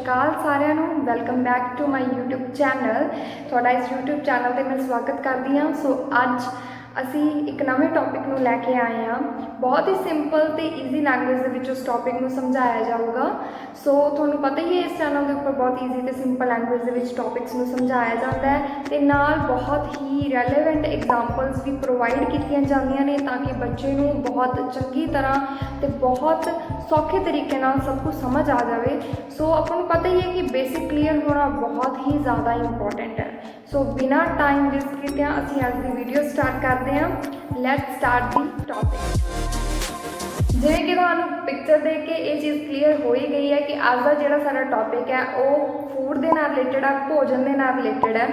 ਅਕਾਲ ਸਾਰਿਆਂ ਨੂੰ welcome back to my YouTube channel. ਤੁਹਾਡਾ ਇਸ YouTube ਚੈਨਲ ਤੇ ਮੈਂ ਸਵਾਗਤ ਕਰਦੀ ਹਾਂ। ਸੋ ਅੱਜ ਅਸੀਂ ਇੱਕ ਨਵੇਂ ਟੌਪਿਕ ਨੂੰ ਲੈ ਕੇ ਆਏ ਹਾਂ। ਬਹੁਤ ਹੀ ਸਿੰਪਲ ਤੇ ਈਜ਼ੀ ਲੈਂਗੁਏਜ ਦੇ ਵਿੱਚ ਉਸ ਟੌਪਿਕ ਨੂੰ ਸਮਝਾਇਆ ਜਾਊਗਾ। ਸੋ ਤੁਹਾਨੂੰ ਪਤਾ ਹੀ ਹੈ ਇਸ ਚੈਨਲ ਦੇ ਉੱਪਰ ਬਹੁਤ ਈਜ਼ੀ ਤੇ ਸਿੰਪਲ ਲੈਂਗੁਏਜ ਦੇ ਵਿੱਚ ਟੌਪਿਕਸ ਨੂੰ ਸਮਝਾਇਆ ਜਾਂਦਾ ਹੈ ਤੇ ਨਾਲ ਬਹੁਤ ਹੀ ਰੈਲੇਵੈਂਟ ਐਗਜ਼ਾਮਪਲਸ ਵੀ ਪ੍ਰੋਵਾਈਡ ਕੀਤੀਆਂ ਜਾਂਦੀਆਂ ਨੇ ਤਾਂ ਕਿ ਬੱਚੇ ਨੂੰ ਬਹੁਤ ਚੰਗੀ ਤਰ੍ਹਾਂ ਤੇ ਬਹੁਤ ਸੌਖੇ ਤਰੀਕੇ ਨਾਲ ਸਭ ਕੁਝ ਸਮਝ ਆ ਜਾਵੇ। ਸੋ ਆਪਾਂ ਨੂੰ ਪਤਾ ਹੀ ਹੈ ਕਿ ਬੇਸਿਕ ਕਲੀਅਰ ਹੋਣਾ ਬਹੁਤ ਹੀ ਜ਼ਿਆਦਾ ਇੰਪੋਰਟੈਂਟ ਹੈ। ਸੋ ਬਿਨਾਂ ਟਾਈਮ ਵੇਸਟ ਕੀਤਿਆਂ ਅਸੀਂ ਅੱਜ ਦੀ ਵੀਡੀਓ ਸਟਾਰਟ ਕਰਦੇ ਹਾਂ। Let's start the topic. ਜਿਵੇਂ ਕਿ ਤੁਹਾਨੂੰ ਪਿਕਚਰ ਦੇਖ ਕੇ ਇਹ ਚੀਜ਼ ਕਲੀਅਰ ਹੋ ਹੀ ਗਈ ਹੈ ਕਿ ਅੱਜ ਦਾ ਜਿਹੜਾ ਸਾਡਾ ਟੌਪਿਕ ਹੈ ਉਹ ਫੂਡ ਦੇ ਨਾਲ ਰਿਲੇਟਡ ਹੈ, ਭੋਜਨ ਦੇ ਨਾਲ ਰਿਲੇਟਡ ਹੈ।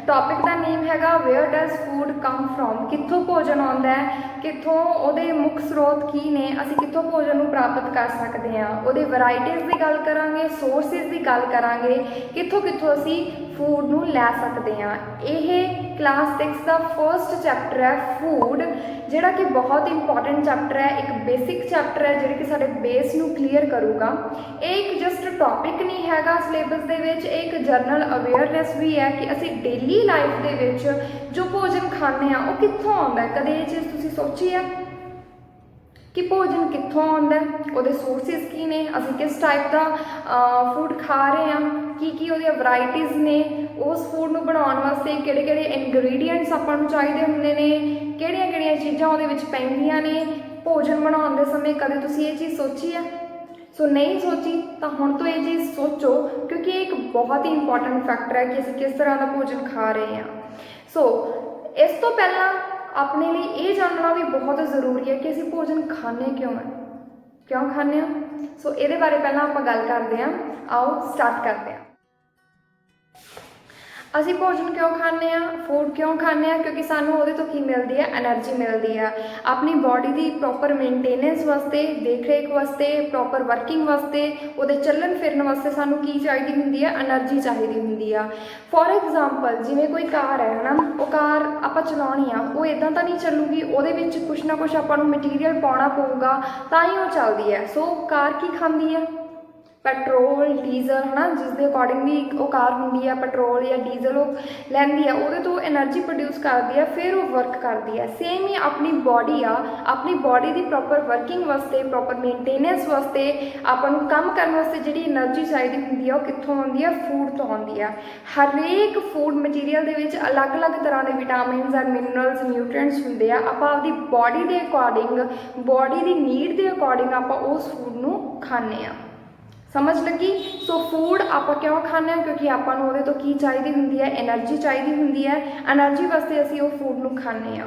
ਟੌਪਿਕ ਦਾ ਨੇਮ ਹੈਗਾ where does food come from. ਕਿੱਥੋਂ ਭੋਜਨ ਆਉਂਦਾ ਹੈ, ਕਿੱਥੋਂ ਉਹਦੇ ਮੁੱਖ ਸਰੋਤ ਕੀ ਨੇ, ਅਸੀਂ ਕਿੱਥੋਂ ਭੋਜਨ ਨੂੰ ਪ੍ਰਾਪਤ ਕਰ ਸਕਦੇ ਹਾਂ, ਉਹਦੇ ਵੈਰਾਈਟੀਜ਼ ਦੀ ਗੱਲ ਕਰਾਂਗੇ, ਸੋਰਸਿਸ ਦੀ ਗੱਲ ਕਰਾਂਗੇ, ਕਿੱਥੋਂ ਕਿੱਥੋਂ ਅਸੀਂ ਫੂਡ ਨੂੰ ਲੈ ਸਕਦੇ ਹਾਂ। ਇਹ ਕਲਾਸ 6 ਦਾ ਫਸਟ ਚੈਪਟਰ ਹੈ ਫੂਡ, ਜਿਹੜਾ ਕਿ ਬਹੁਤ ਇੰਪੋਰਟੈਂਟ ਚੈਪਟਰ ਹੈ। ਇੱਕ ਬੇਸਿਕ ਚੈਪਟਰ ਹੈ ਜਿਹੜੇ ਕਿ ਸਾਡੇ ਬੇਸ ਨੂੰ ਕਲੀਅਰ ਕਰੂਗਾ। ਇਹ ਇੱਕ ਜਸਟ ਟੌਪਿਕ ਨਹੀਂ ਹੈਗਾ ਸਿਲੇਬਸ ਦੇ ਵਿੱਚ, ਇਹ ਇੱਕ ਜਨਰਲ ਅਵੇਅਰਨੈਸ ਵੀ ਹੈ ਕਿ ਅਸੀਂ ਡੇਲੀ ਲਾਈਫ ਦੇ ਵਿੱਚ ਜੋ ਭੋਜਨ ਖਾਂਦੇ ਹਾਂ ਉਹ ਕਿੱਥੋਂ ਆਉਂਦਾ ਹੈ। ਕਦੇ ਇਹ ਚੀਜ਼ ਤੁਸੀਂ ਸੋਚੀ ਹੈ ਕਿ ਭੋਜਨ ਕਿੱਥੋਂ ਆਉਂਦਾ, ਉਹਦੇ ਸੋਰਸਿਸ ਕੀ ਨੇ, ਅਸੀਂ ਕਿਸ ਟਾਈਪ ਦਾ ਫੂਡ ਖਾ ਰਹੇ ਹਾਂ, ਕੀ ਉਹਦੀਆਂ ਵੈਰਾਈਟੀਜ਼ ਨੇ, ਉਸ ਫੂਡ ਨੂੰ ਬਣਾਉਣ ਵਾਸਤੇ ਕਿਹੜੇ ਕਿਹੜੇ ਇਨਗਰੀਡੀਐਂਟਸ ਆਪਾਂ ਨੂੰ ਚਾਹੀਦੇ ਹੁੰਦੇ ਨੇ, ਕਿਹੜੀਆਂ ਕਿਹੜੀਆਂ ਚੀਜ਼ਾਂ ਉਹਦੇ ਵਿੱਚ ਪੈਂਦੀਆਂ ਨੇ ਭੋਜਨ ਬਣਾਉਣ ਦੇ ਸਮੇਂ। ਕਦੇ ਤੁਸੀਂ ਇਹ ਚੀਜ਼ ਸੋਚੀ ਹੈ? ਸੋ ਨਹੀਂ ਸੋਚੀ ਤਾਂ ਹੁਣ ਤੋਂ ਇਹ ਚੀਜ਼ ਸੋਚੋ ਕਿਉਂਕਿ ਇਹ ਇੱਕ ਬਹੁਤ ਹੀ ਇੰਪੋਰਟੈਂਟ ਫੈਕਟਰ ਹੈ ਕਿ ਅਸੀਂ ਕਿਸ ਤਰ੍ਹਾਂ ਦਾ ਭੋਜਨ ਖਾ ਰਹੇ ਹਾਂ। ਸੋ ਇਸ ਤੋਂ ਪਹਿਲਾਂ ਆਪਣੇ ਲਈ ਇਹ ਜਾਣਨਾ ਵੀ ਬਹੁਤ ਜ਼ਰੂਰੀ ਹੈ ਕਿ ਅਸੀਂ ਭੋਜਨ ਖਾਂਦੇ ਕਿਉਂ ਖਾਂਦੇ ਹਾਂ। ਸੋ ਇਹਦੇ ਬਾਰੇ ਪਹਿਲਾਂ ਆਪਾਂ ਗੱਲ ਕਰਦੇ ਹਾਂ। ਆਓ ਸਟਾਰਟ ਕਰਦੇ ਹਾਂ। ਅਸੀਂ ਭੋਜਨ ਕਿਉਂ ਖਾਂਦੇ ਹਾਂ, ਫੂਡ ਕਿਉਂ ਖਾਂਦੇ ਹਾਂ? ਕਿਉਂਕਿ ਸਾਨੂੰ ਉਹਦੇ ਤੋਂ ਕੀ ਮਿਲਦੀ ਹੈ? ਐਨਰਜੀ ਮਿਲਦੀ ਹੈ। ਆਪਣੀ ਬਾਡੀ ਦੀ ਪ੍ਰੋਪਰ ਮੇਨਟੇਨੈਂਸ ਵਾਸਤੇ, ਦੇਖ ਰੇਖ ਵਾਸਤੇ, ਪ੍ਰੋਪਰ ਵਰਕਿੰਗ ਵਾਸਤੇ, ਉਹਦੇ ਚੱਲਣ ਫਿਰਨ ਵਾਸਤੇ ਸਾਨੂੰ ਕੀ ਚਾਹੀਦੀ ਹੁੰਦੀ ਹੈ? ਐਨਰਜੀ ਚਾਹੀਦੀ ਹੁੰਦੀ ਆ। ਫੋਰ ਐਗਜ਼ਾਮਪਲ ਜਿਵੇਂ ਕੋਈ ਕਾਰ ਹੈ ਨਾ, ਉਹ ਕਾਰ ਆਪਾਂ ਚਲਾਉਣੀ ਆ, ਉਹ ਇੱਦਾਂ ਤਾਂ ਨਹੀਂ ਚੱਲੂਗੀ, ਉਹਦੇ ਵਿੱਚ ਕੁਛ ਨਾ ਕੁਛ ਆਪਾਂ ਨੂੰ ਮਟੀਰੀਅਲ ਪਾਉਣਾ ਪਊਗਾ ਤਾਂ ਹੀ ਉਹ ਚੱਲਦੀ ਹੈ। ਸੋ ਕਾਰ ਕੀ ਖਾਂਦੀ ਹੈ? ਪੈਟਰੋਲ, ਡੀਜ਼ਲ, ਹੈ ਨਾ, ਜਿਸ ਦੇ ਅਕੋਰਡਿੰਗ ਵੀ ਉਹ ਕਾਰ ਹੁੰਦੀ ਹੈ। ਪੈਟਰੋਲ ਜਾਂ ਡੀਜ਼ਲ ਉਹ ਲੈਂਦੀ ਹੈ, ਉਹਦੇ ਤੋਂ ਐਨਰਜੀ ਪ੍ਰੋਡਿਊਸ ਕਰਦੀ ਹੈ, ਫਿਰ ਉਹ ਵਰਕ ਕਰਦੀ ਹੈ। ਸੇਮ ਹੀ ਆਪਣੀ ਬਾਡੀ ਆ, ਆਪਣੀ ਬਾਡੀ ਦੀ ਪ੍ਰੋਪਰ ਵਰਕਿੰਗ ਵਾਸਤੇ, ਪ੍ਰੋਪਰ ਮੇਨਟੇਨੈਂਸ ਵਾਸਤੇ, ਆਪਾਂ ਨੂੰ ਕੰਮ ਕਰਨ ਵਾਸਤੇ ਜਿਹੜੀ ਐਨਰਜੀ ਚਾਹੀਦੀ ਹੁੰਦੀ ਹੈ ਉਹ ਕਿੱਥੋਂ ਆਉਂਦੀ ਹੈ? ਫੂਡ ਤੋਂ ਆਉਂਦੀ ਹੈ। ਹਰੇਕ ਫੂਡ ਮਟੀਰੀਅਲ ਦੇ ਵਿੱਚ ਅਲੱਗ-ਅਲੱਗ ਤਰ੍ਹਾਂ ਦੇ ਵਿਟਾਮਿਨਸ ਐਂਡ ਮਿਨਰਲਸ, ਨਿਊਟ੍ਰੀਐਂਟਸ ਹੁੰਦੇ ਆ। ਆਪਾਂ ਆਪਦੀ ਬਾਡੀ ਦੇ ਅਕੋਰਡਿੰਗ, ਬਾਡੀ ਦੀ ਨੀਡ ਦੇ ਅਕੋਰਡਿੰਗ ਆਪਾਂ ਉਸ ਫੂਡ ਨੂੰ ਖਾਂਦੇ ਹਾਂ। ਸਮਝ ਲੱਗੀ? ਸੋ ਫੂਡ ਆਪਾਂ ਕਿਉਂ ਖਾਂਦੇ ਹਾਂ? ਕਿਉਂਕਿ ਆਪਾਂ ਨੂੰ ਉਹਦੇ ਤੋਂ ਕੀ ਚਾਹੀਦੀ ਹੁੰਦੀ ਹੈ? ਐਨਰਜੀ ਚਾਹੀਦੀ ਹੁੰਦੀ ਹੈ। ਐਨਰਜੀ ਵਾਸਤੇ ਅਸੀਂ ਉਹ ਫੂਡ ਨੂੰ ਖਾਂਦੇ ਹਾਂ।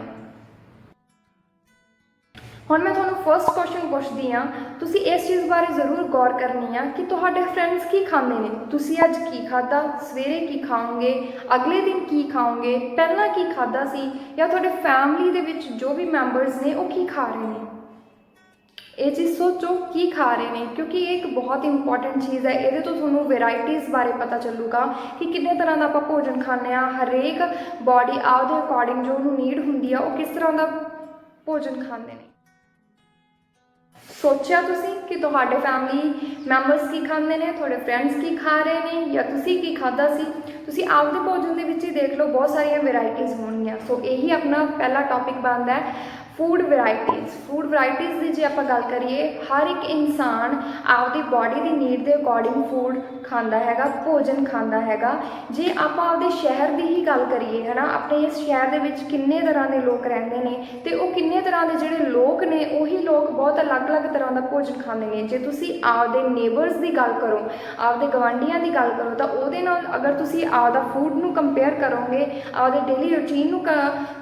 ਹੁਣ ਮੈਂ ਤੁਹਾਨੂੰ ਫਸਟ ਕੁਐਸਚਨ ਪੁੱਛਦੀ ਹਾਂ, ਤੁਸੀਂ ਇਸ ਚੀਜ਼ ਬਾਰੇ ਜ਼ਰੂਰ ਗੌਰ ਕਰਨੀ ਆ ਕਿ ਤੁਹਾਡੇ ਫਰੈਂਡਸ ਕੀ ਖਾਂਦੇ ਨੇ। ਤੁਸੀਂ ਅੱਜ ਕੀ ਖਾਧਾ, ਸਵੇਰੇ ਕੀ ਖਾਓਗੇ, ਅਗਲੇ ਦਿਨ ਕੀ ਖਾਓਗੇ, ਪਹਿਲਾਂ ਕੀ ਖਾਧਾ ਸੀ, ਜਾਂ ਤੁਹਾਡੇ ਫੈਮਿਲੀ ਦੇ ਵਿੱਚ ਜੋ ਵੀ ਮੈਂਬਰਸ ਨੇ ਉਹ ਕੀ ਖਾ ਰਹੇ ਨੇ। ਇਹ ਚੀਜ਼ ਸੋਚੋ ਕੀ ਖਾ ਰਹੇ ਨੇ, ਕਿਉਂਕਿ ਇਹ ਇੱਕ ਬਹੁਤ ਇੰਪੋਰਟੈਂਟ ਚੀਜ਼ ਹੈ। ਇਹਦੇ ਤੋਂ ਤੁਹਾਨੂੰ ਵੈਰਾਈਟੀਜ਼ ਬਾਰੇ ਪਤਾ ਚੱਲੂਗਾ ਕਿ ਕਿੰਨੇ ਤਰ੍ਹਾਂ ਦਾ ਆਪਾਂ ਭੋਜਨ ਖਾਂਦੇ ਹਾਂ। ਹਰੇਕ ਬਾਡੀ ਆਪਦੇ ਅਕੋਰਡਿੰਗ ਜੋ ਉਹਨੂੰ ਨੀਡ ਹੁੰਦੀ ਆ ਉਹ ਕਿਸ ਤਰ੍ਹਾਂ ਦਾ ਭੋਜਨ ਖਾਂਦੇ ਨੇ। ਸੋਚਿਆ ਤੁਸੀਂ ਕਿ ਤੁਹਾਡੇ ਫੈਮਿਲੀ ਮੈਂਬਰਸ ਕੀ ਖਾਂਦੇ ਨੇ, ਤੁਹਾਡੇ ਫਰੈਂਡਸ ਕੀ ਖਾ ਰਹੇ ਨੇ, ਜਾਂ ਤੁਸੀਂ ਕੀ ਖਾਧਾ ਸੀ? ਤੁਸੀਂ ਆਪਦੇ ਭੋਜਨ ਦੇ ਵਿੱਚ ਹੀ ਦੇਖ ਲਓ, ਬਹੁਤ ਸਾਰੀਆਂ ਵੈਰਾਈਟੀਜ਼ ਹੋਣਗੀਆਂ। ਸੋ ਇਹੀ ਆਪਣਾ ਪਹਿਲਾ ਟੌਪਿਕ ਬਣਦਾ ਹੈ ਫੂਡ ਵੈਰਾਈਟੀਜ਼। ਫੂਡ ਵੈਰਾਈਟੀਜ਼ ਦੀ ਜੇ ਆਪਾਂ ਗੱਲ ਕਰੀਏ, ਹਰ ਇੱਕ ਇਨਸਾਨ ਆਪਦੀ ਬਾਡੀ ਦੀ ਨੀਡ ਦੇ ਅਕੋਰਡਿੰਗ ਫੂਡ ਖਾਂਦਾ ਹੈਗਾ, ਭੋਜਨ ਖਾਂਦਾ ਹੈਗਾ। ਜੇ ਆਪਾਂ ਆਪਦੇ ਸ਼ਹਿਰ ਦੀ ਹੀ ਗੱਲ ਕਰੀਏ, ਹੈ ਨਾ, ਆਪਣੇ ਇਸ ਸ਼ਹਿਰ ਦੇ ਵਿੱਚ ਕਿੰਨੇ ਤਰ੍ਹਾਂ ਦੇ ਲੋਕ ਰਹਿੰਦੇ ਨੇ ਅਤੇ ਉਹ ਕਿੰਨੇ ਤਰ੍ਹਾਂ ਦੇ ਜਿਹੜੇ ਲੋਕ ਨੇ ਉਹੀ ਲੋਕ ਬਹੁਤ ਅਲੱਗ-ਅਲੱਗ ਤਰ੍ਹਾਂ ਦਾ ਭੋਜਨ ਖਾਂਦੇ ਨੇ। ਜੇ ਤੁਸੀਂ ਆਪਦੇ ਨੇਬਰਸ ਦੀ ਗੱਲ ਕਰੋ, ਆਪਦੇ ਗਵਾਂਢੀਆਂ ਦੀ ਗੱਲ ਕਰੋ, ਤਾਂ ਉਹਦੇ ਨਾਲ ਅਗਰ ਤੁਸੀਂ ਆਪਦਾ ਫੂਡ ਨੂੰ ਕੰਪੇਅਰ ਕਰੋਗੇ, ਆਪਦੇ ਡੇਲੀ ਰੂਟੀਨ ਨੂੰ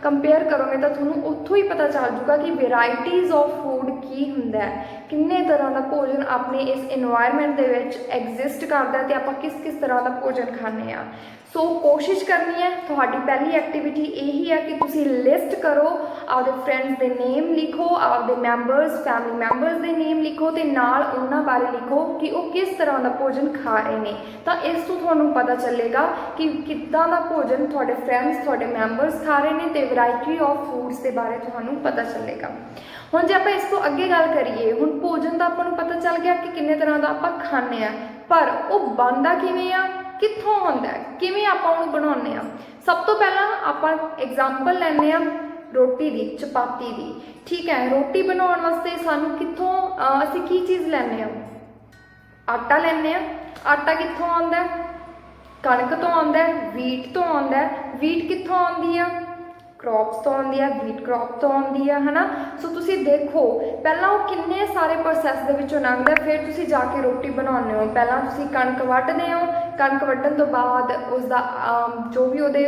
ਕੰਪੇਅਰ ਕਰੋਗੇ, ਤਾਂ ਤੁਹਾਨੂੰ ਉੱਥੋਂ ਹੀ ਪਤਾ ਚੱਲ ਜੂਗਾ ਕਿ ਵੈਰਾਈਟੀਜ਼ ਆਫ ਫੂਡ ਕੀ ਹੁੰਦਾ ਹੈ, ਕਿੰਨੇ ਤਰ੍ਹਾਂ ਦਾ ਭੋਜਨ ਆਪਣੇ ਇਸ ਇਨਵਾਇਰਮੈਂਟ ਦੇ ਵਿੱਚ ਐਗਜ਼ਿਸਟ ਕਰਦਾ ਅਤੇ ਆਪਾਂ ਕਿਸ ਕਿਸ ਤਰ੍ਹਾਂ ਦਾ ਭੋਜਨ ਖਾਂਦੇ ਹਾਂ। ਸੋ ਕੋਸ਼ਿਸ਼ ਕਰਨੀ ਹੈ, ਤੁਹਾਡੀ ਪਹਿਲੀ ਐਕਟੀਵਿਟੀ ਇਹੀ ਹੈ ਕਿ ਤੁਸੀਂ ਲਿਸਟ ਕਰੋ, ਆਪਦੇ ਫਰੈਂਡਸ ਦੇ ਨੇਮ ਲਿਖੋ, ਆਪਦੇ ਮੈਂਬਰਸ, ਫੈਮਿਲੀ ਮੈਂਬਰਸ ਦੇ ਨੇਮ ਲਿਖੋ ਅਤੇ ਨਾਲ ਉਹਨਾਂ ਬਾਰੇ ਲਿਖੋ ਕਿ ਉਹ ਕਿਸ ਤਰ੍ਹਾਂ ਦਾ ਭੋਜਨ ਖਾ ਰਹੇ ਨੇ। ਤਾਂ ਇਸ ਤੋਂ ਤੁਹਾਨੂੰ ਪਤਾ ਚੱਲੇਗਾ ਕਿ ਕਿੱਦਾਂ ਦਾ ਭੋਜਨ ਤੁਹਾਡੇ ਫਰੈਂਡਸ, ਤੁਹਾਡੇ ਮੈਂਬਰਸ ਖਾ ਰਹੇ ਨੇ ਅਤੇ ਵੈਰਾਈਟੀ ਆਫ ਫੂਡਸ ਦੇ ਬਾਰੇ ਤੁਹਾਨੂੰ ਪਤਾ ਚੱਲੇਗਾ। ਹੁਣ ਜੇ ਆਪਾਂ ਇਸ ਤੋਂ ਅੱਗੇ ਗੱਲ ਕਰੀਏ, ਹੁਣ ਭੋਜਨ ਦਾ ਆਪਾਂ ਨੂੰ ਪਤਾ ਚੱਲ ਗਿਆ ਕਿ ਕਿੰਨੇ ਤਰ੍ਹਾਂ ਦਾ ਆਪਾਂ ਖਾਂਦੇ ਹਾਂ। पर वो बनता किवें आ, कित्थों आउंदा है, किवें आपां उहनूं बनाउने आ। सब तो पहलां आपां एग्जाम्पल लैंदे आ रोटी दी, चपाती दी। ठीक है, रोटी बनाउण वास्ते सानूं कित्थों असीं की चीज़ लैंदे आ, आटा लैंदे आ। आटा कित्थों आउंदा है, कणक तो आउंदा है, वीट तो आउंदा है। वीट कित्थों आउंदी आ, क्रॉप्स तो आउंदी है, वीट क्रॉप तो आउंदी है, है ना। सो तुसी देखो पहलां वो किन्ने सारे प्रोसैस दे विचों लंघदा, फिर तुसी जाके रोटी बनाउने हो। पहलां तुसी कणक वड्डदे हो, कणक वड्डण तो बाद उसदा जो भी उहदे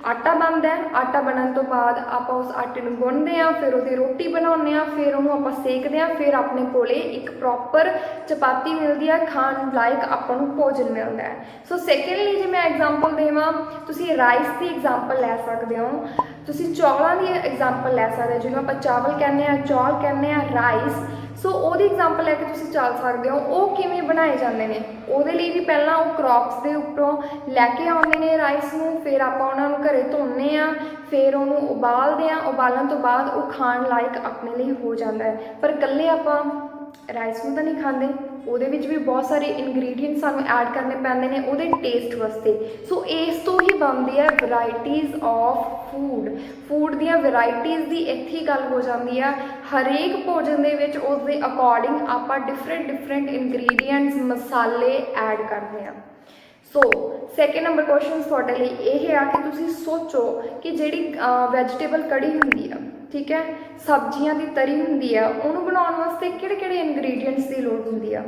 आटा बनदा है, आटा बनन तो बाद आपां उस आटे नूं गुन्नदे आ, फिर उहदी रोटी बनाउने आ, फिर उहनूं आपां सेकदे आ, फिर अपने कोले एक प्रॉपर चपाती मिलदी है, खाण लायक आपां नूं भोजन मिलदा है। सो सैकेंडली जे मैं एग्जाम्पल देवां, तुसी राइस की एग्जाम्पल लै सकदे हो, तुसी चौलों की एग्जाम्पल लै सकते हो, जिन्होंने आप चावल कहने आ, चौल कहने आ, राइस। सो ਉਹਦੀ एग्जाम्पल लैके तुसी चल सकते हो। वो किवें बनाए जाते हैं, ਉਹਦੇ ਲਈ भी पहला वो क्रॉप्स के उपरों लैके आउंदे ने राइस नूं, फिर आपां उहनां नूं घरे धोने आ, फिर उहनूं उबालदे आ, उबालण तो बाद वो खाण लायक अपने लिए हो जाता है। पर कल्ले आपां राइस नूं तां नहीं खांदे, ਉਹਦੇ ਵਿੱਚ भी बहुत सारे इनग्रीडियंट्स सानूं ऐड करने पैंदे ने ਉਹਦੇ टेस्ट वास्ते। सो इस तो ही बनदी है वैरायटीज़ ऑफ फूड। फूड ਦੀਆਂ वैरायटीज़ ਦੀ ਇੱਥੇ ਹੀ ਗੱਲ ਹੋ ਜਾਂਦੀ ਆ। हरेक भोजन ਦੇ ਵਿੱਚ ਉਸ ਦੇ ਅਕੋਰਡਿੰਗ ਆਪਾਂ डिफरेंट इनग्रीडियंट्स मसाले ऐड करते हैं। सो सैकेंड नंबर क्वेश्चन ਤੁਹਾਡੇ ਲਈ ਇਹ ਆ कि ਤੁਸੀਂ सोचो कि ਜਿਹੜੀ ਵੈਜੀਟੇਬਲ कड़ी ਹੁੰਦੀ ਆ, ठीक है, सब्जियां की तरी होंगी है, उन्होंने बनाने वास्ते किहड़े इनग्रीडियंट्स की लोड़ होंगी आ।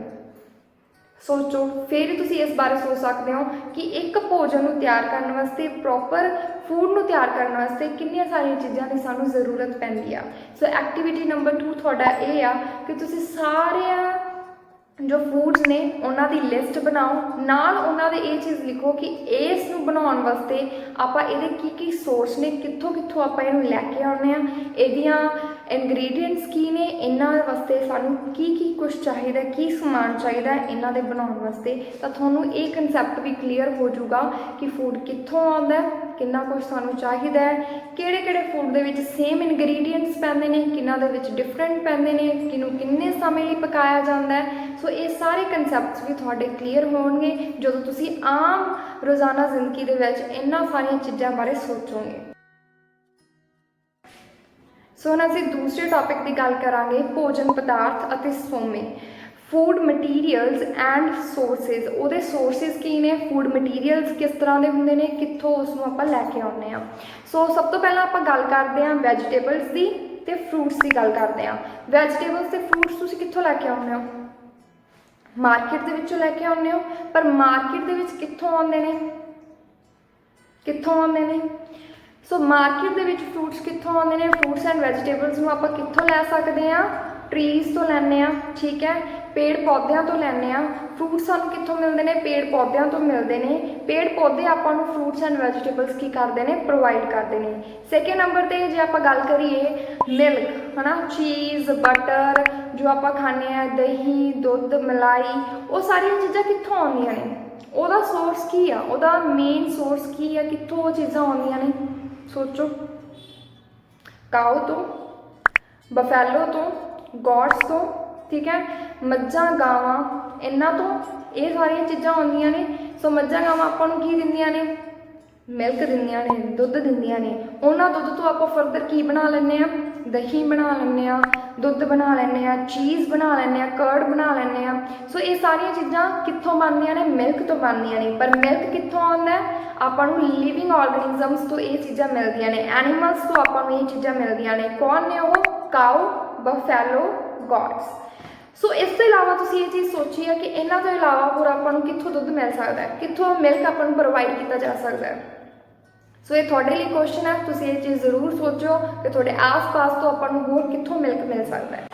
सोचो, फिर तुसी इस बारे सोच सकते हो कि एक भोजन को तैयार करने वास्ते, प्रॉपर फूड को तैयार करने वास्ते कितनी सारी चीज़ों की सानू जरूरत पैंदी आ। सो एक्टिविटी नंबर 2 तुहाडा ये आ कि तुसी सारे जो फूड्स ने उन्होंने लिस्ट बनाओ, नाल उन्होंने ये चीज़ लिखो कि इस बनाने वास्ते आपां इहदे की सोर्स ने, कित्थों कित्थों आपां इहनूं लैके आउणे आ, इहदियां इनग्रीडियंट्स की ने, इन्हां वास्ते सानूं की कुछ चाहिए, की समान चाहिए इन्हां दे बनाउण वास्ते। तां तुहानूं ये कंसैप्ट भी क्लीयर हो जाऊगा कि फूड कित्थों आउंदा है, किन्ना कुछ सानूं चाहिए है, किहड़े फूड दे विच सेम इनग्रीडियंट्स पैंदे ने, किन्ना दे विच डिफरेंट पैंदे ने, किन्नू किन्ने समय लई पकाया जाता है। सो ये सारे कंसैप्ट्स भी तुहाडे क्लीयर होणगे जदों तुसीं आम रोज़ाना जिंदगी दे विच इन्हां सारियां चीज़ां बारे सोचोगे। सो हुण असीं दूसरे टॉपिक की गल करांगे, भोजन पदार्थ अते सोमे। फूड मटीरियल्स एंड सोर्सिज, उहदे सोर्सिज की ने, फूड मटीरियल्स किस तरह के होंदे ने, कित्थों उसनूं आपां लैके आउणे आ। सो सब तो पहलां आपां गल करदे हां वैजीटेबल्स की ते फ्रूट्स की गल करदे हां। वैजीटेबल्स ते फ्रूट्स तुसीं कित्थों लैके आउणे हो, मार्केट दे विचों लैके आउणे हो, पर मार्केट दे विच कित्थों आउंदे ने, कित्थों आउंदे ने। सो मार्केट दे विच फ्रूट्स कित्थों आउंदे ने, फ्रूट्स एंड वैजीटेबल्स नूं आपां कित्थों लै सकदे हां, ट्रीज़ तो लैने आ, ठीक है, पेड़ पौधों तो लैने आ। फ्रूट्स सानूं कित्थों मिलते हैं, पेड़ पौधों तो मिलते हैं। पेड़ पौधे आपां नूं फ्रूट्स एंड वैजीटेबल्स की करते हैं, प्रोवाइड करते हैं। सैकेंड नंबर पर जे आपां गल करिए मिल्क, है ना, चीज़, बटर जो आपां खाने आ, दही, दुध, मलाई, वो सारिया चीज़ां कित्थों आउंदियां ने, ਉਹਦਾ सोर्स की आ, ਉਹਦਾ मेन सोर्स की आ, कित्थों वो चीज़ां आउंदियां ने। सोचो, काओ तो, बफैलो तो, गॉड्स तो, ठीक है, मज्जां गावां, इन्हां तो ये सारिया चीज़ां आउंदियां ने। सो मज्जां गावां आपां नूं की दिंदियां ने, मिल्क दिंदियां ने, दुध दिंदियां ने। उन्हां दुध तो आपां फर्दर की बना लैंदे आ, दही बना लैंदे आ, दुध बना लैंदे आ, चीज़ बना लैंदे आ, कर्ड बना लैंदे आ। सो ये सारिया चीज़ां कित्थों बनदियां ने, मिल्क तो बनदियां ने। पर मिल्क कित्थों आउंदा है, आपां नूं लिविंग ऑर्गेनिजम्स तो ये चीज़ां मिलदियां ने, एनीमल्स तो आपां नूं ये चीज़ां मिलदियां ने। कौन ने वो, काओ, बफैलो, गॉड्स। सो इस तो इलावा तुसीं ये चीज़ सोची है कि इन्हां तो इलावा होर आपां नूं कित्थों दुध मिल सकता है, कित्थों मिल्क आपां नूं प्रोवाइड किया जा सकता है। सो ये थोड़े लिए क्वेश्चन है, तुसीं ये चीज़ जरूर सोचो कि थोड़े आस पास तो आपां नूं होर कित्थों मिल्क मिल सकता है।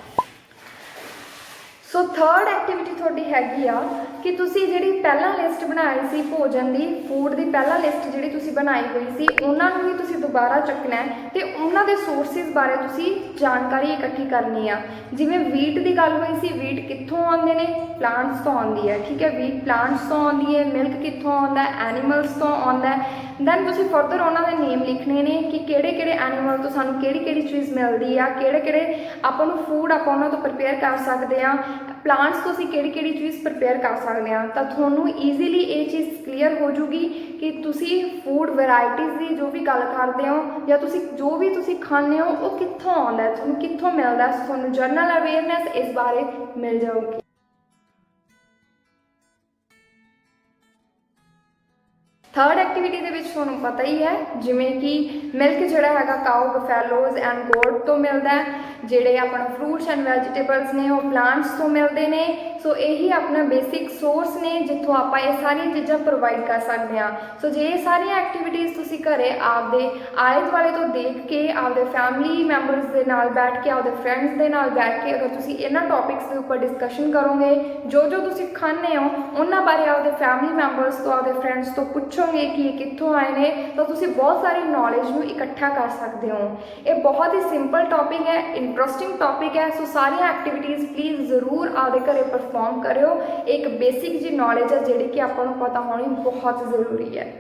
सो थर्ड एक्टिविटी थोड़ी हैगी आ कि तुसी जिहड़ी पहला लिस्ट बनाई सी भोजन की, फूड की पहला लिस्ट जिहड़ी तुसी बनाई हुई सी, उन्होंने भी तुसी दोबारा चुकना है तो उन्होंने सोर्सिस बारे तुसी जानकारी इकट्ठी करनी आ। जिवें वीट की गल हुई सी, वीट कित्थों आउंदे ने, प्लांट्स तो आउंदी है, ठीक है, वीट प्लांट्स तो आउंदी है। मिल्क कित्थों आउंदा है, एनीमल्स तो आउंदा है। दैन तुसी फर्दर उन्होंने नेम लिखने ने कि किहड़े एनीमल तो सानूं किहड़ी चीज़ मिलती आ, किहड़े आपां नूं फूड आपां उन्हां तो प्रिपेयर कर सकते हैं, ਪਲਾਂਟਸ ਤੋਂ ਅਸੀਂ ਕਿਹੜੀ ਚੀਜ਼ ਪ੍ਰਪੇਅਰ ਕਰ ਸਕਦੇ ਹਾਂ, ਤਾਂ ਤੁਹਾਨੂੰ ਈਜ਼ੀਲੀ ਇਹ ਚੀਜ਼ ਕਲੀਅਰ ਹੋ ਜੂਗੀ ਕਿ ਤੁਸੀਂ ਫੂਡ ਵੈਰਾਈਟੀਜ਼ ਦੀ ਜੋ ਵੀ ਗੱਲ ਕਰਦੇ ਹੋ ਜਾਂ ਤੁਸੀਂ ਜੋ ਵੀ ਤੁਸੀਂ ਖਾਂਦੇ ਹੋ ਉਹ ਕਿੱਥੋਂ ਆਉਂਦਾ ਹੈ, ਤੁਹਾਨੂੰ ਕਿੱਥੋਂ ਮਿਲਦਾ ਹੈ, ਤੁਹਾਨੂੰ ਜਨਰਲ ਅਵੇਅਰਨੈਸ ਇਸ ਬਾਰੇ ਮਿਲ ਜਾਊਗੀ। ਥਰਡ ਐਕਟੀਵਿਟੀ ਦੇ ਵਿੱਚ ਤੁਹਾਨੂੰ ਪਤਾ ਹੀ ਹੈ, ਜਿਵੇਂ ਕਿ ਮਿਲਕ ਜਿਹੜਾ ਹੈਗਾ ਕਾਓ, ਬਫੈਲੋਜ਼ ਐਂਡ ਗੋਟ ਤੋਂ ਮਿਲਦਾ ਹੈ, ਜਿਹੜੇ ਆਪਣਾ ਫਰੂਟਸ ਐਂਡ ਵੈਜੀਟੇਬਲਸ ਨੇ ਉਹ ਪਲਾਂਟਸ ਤੋਂ ਮਿਲਦੇ ਨੇ। ਸੋ ਇਹੀ ਆਪਣਾ ਬੇਸਿਕ ਸੋਰਸ ਨੇ ਜਿੱਥੋਂ ਆਪਾਂ ਇਹ ਸਾਰੀਆਂ ਚੀਜ਼ਾਂ ਪ੍ਰੋਵਾਈਡ ਕਰ ਸਕਦੇ ਹਾਂ। ਸੋ ਜੇ ਇਹ ਸਾਰੀਆਂ ਐਕਟੀਵਿਟੀਜ਼ ਤੁਸੀਂ ਘਰੇ ਆਪਦੇ ਆਲੇ ਦੁਆਲੇ ਤੋਂ ਦੇਖ ਕੇ, ਆਪਦੇ ਫੈਮਿਲੀ ਮੈਂਬਰਸ ਦੇ ਨਾਲ ਬੈਠ ਕੇ, ਆਪਦੇ ਫਰੈਂਡਸ ਦੇ ਨਾਲ ਬੈਠ ਕੇ ਅਗਰ ਤੁਸੀਂ ਇਹਨਾਂ ਟੌਪਿਕਸ ਦੇ ਉੱਪਰ ਡਿਸਕਸ਼ਨ ਕਰੋਗੇ, ਜੋ ਤੁਸੀਂ ਖਾਂਦੇ ਹੋ ਉਹਨਾਂ ਬਾਰੇ ਆਪਦੇ ਫੈਮਿਲੀ ਮੈਂਬਰਸ ਤੋਂ, ਆਪਦੇ ਫਰੈਂਡਸ ਤੋਂ ਪੁੱਛੋਗੇ ਕਿ ਇਹ ਕਿੱਥੋਂ ਆਏ ਨੇ, ਤਾਂ ਤੁਸੀਂ ਬਹੁਤ ਸਾਰੀ ਨੌਲੇਜ ਨੂੰ ਇਕੱਠਾ ਕਰ ਸਕਦੇ ਹੋ। ਇਹ ਬਹੁਤ ਹੀ ਸਿੰਪਲ ਟੌਪਿਕ ਹੈ, ਇੰਟਰਸਟਿੰਗ ਟੌਪਿਕ ਹੈ। ਸੋ ਸਾਰੀਆਂ ਐਕਟੀਵਿਟੀਜ਼ ਪਲੀਜ਼ ਜ਼ਰੂਰ ਆਪਦੇ ਘਰੇ ਪਰਫਾਰਮ ਕਰਿਓ। ਇੱਕ ਬੇਸਿਕ ਜੀ ਨੌਲੇਜ ਹੈ ਜਿਹੜੀ ਕਿ ਆਪਾਂ ਨੂੰ ਪਤਾ ਹੋਣੀ ਬਹੁਤ ਜ਼ਰੂਰੀ ਹੈ।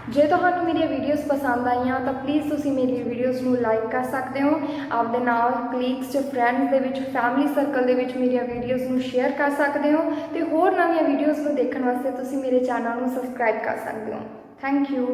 ਜੇ ਤੁਹਾਨੂੰ ਮੇਰੀਆਂ ਵੀਡੀਓਜ਼ ਪਸੰਦ ਆਈਆਂ ਤਾਂ ਪਲੀਜ਼ ਤੁਸੀਂ ਮੇਰੀ ਵੀਡੀਓਜ਼ ਨੂੰ ਲਾਈਕ ਕਰ ਸਕਦੇ ਹੋ, ਆਪਦੇ ਨਾਲ ਕਲੀਗਸ ਤੇ ਫਰੈਂਡਸ ਦੇ ਵਿੱਚ, ਫੈਮਿਲੀ ਸਰਕਲ ਦੇ ਵਿੱਚ ਮੇਰੀਆਂ ਵੀਡੀਓਜ਼ ਨੂੰ ਸ਼ੇਅਰ ਕਰ ਸਕਦੇ ਹੋ, ਤੇ ਹੋਰ ਨਵੀਆਂ ਵੀਡੀਓਜ਼ ਨੂੰ ਦੇਖਣ ਵਾਸਤੇ ਤੁਸੀਂ ਮੇਰੇ ਚੈਨਲ ਨੂੰ ਸਬਸਕ੍ਰਾਈਬ ਕਰ ਸਕਦੇ ਹੋ। Thank you.